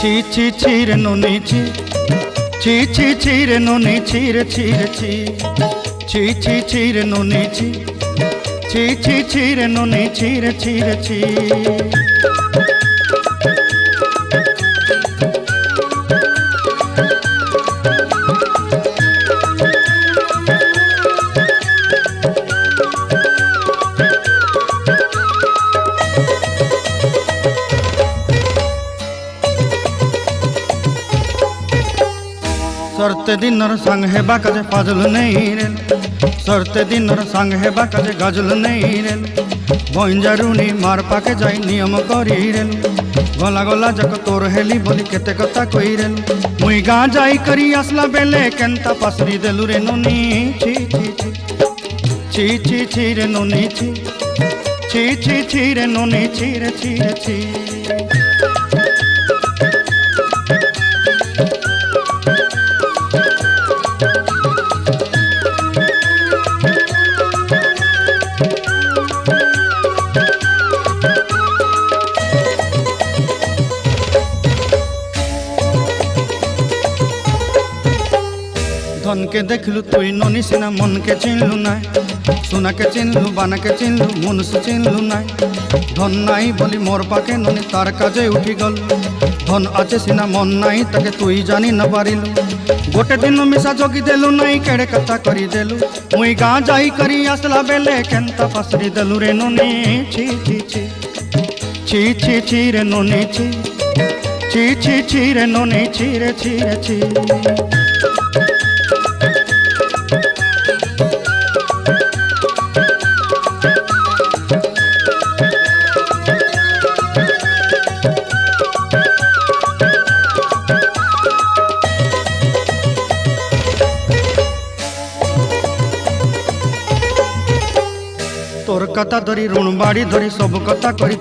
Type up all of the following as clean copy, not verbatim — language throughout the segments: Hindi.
ছি ছি রে নুনি ছি ছি রে নুনি ছি রে ছি ছি রে নুনি ছি ছি রে নুনি ছি ছি। सरते दिनर संग हेबा काजे फाजल नहीं रेल सरते दिनर संग हेबा काजे गजल नहीं रेल बंजारुनी मार पाके जाई नियम करी रेल गला गला जक तोर हेली बोली केते कथा कई रेल मुई गाँ जाई करी आसला बेले केंता पासरी देलु रे नुनी छी छी रे नुनी छी रे नुनी छी रे छी। धन के देखलु तुई ननी सिना मन के चिन्हलु ना सोना के चिन्हलु बाना के चिन्हलु मनुष्य चिन्हलु ना धन नाई बोली मोर पाके ननी तार काजे उठी गल धन आचे सिना मन नाई ताके तुई जानी न पारिलु गोटे दिन मिसा जोगी देलु नाई केड़े कथा करी देलु मुई गाँ जाई करी आसला बेले केंता पासरी देलु रे ननी छी रे ननी छी रे ननी छी रे छी। तोर कथा धरी ऋण बाड़ी धरी सब कथा करी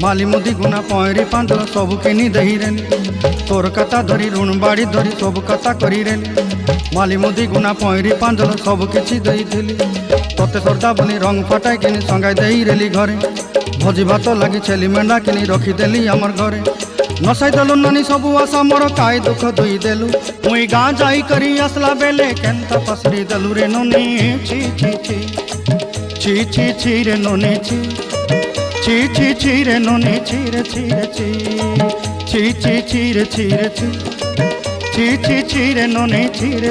माली मुदी गुना पयरी पांचल सब किनी दही रेली तोर कथा धरी ऋण बाड़ी धरी सब कथा करी रेली माली मुदी गुना पयरी पांचल सब किछि दही तोते सरदा बोली रंग फटाई किनी संगाई दही रेली घरे भोजी भात लगी छेली मेंढा किनी रखीदेली आमर घरे नसाई देलु नानी सबू आशा मोर काई दुख दुई देलु मुई गाँ जाई करी आसला बेले केंता पसरी देलु रे नुनी छी रे नुनी छी रे नुनी छी रे ची रे नुनी ची रे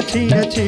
ची।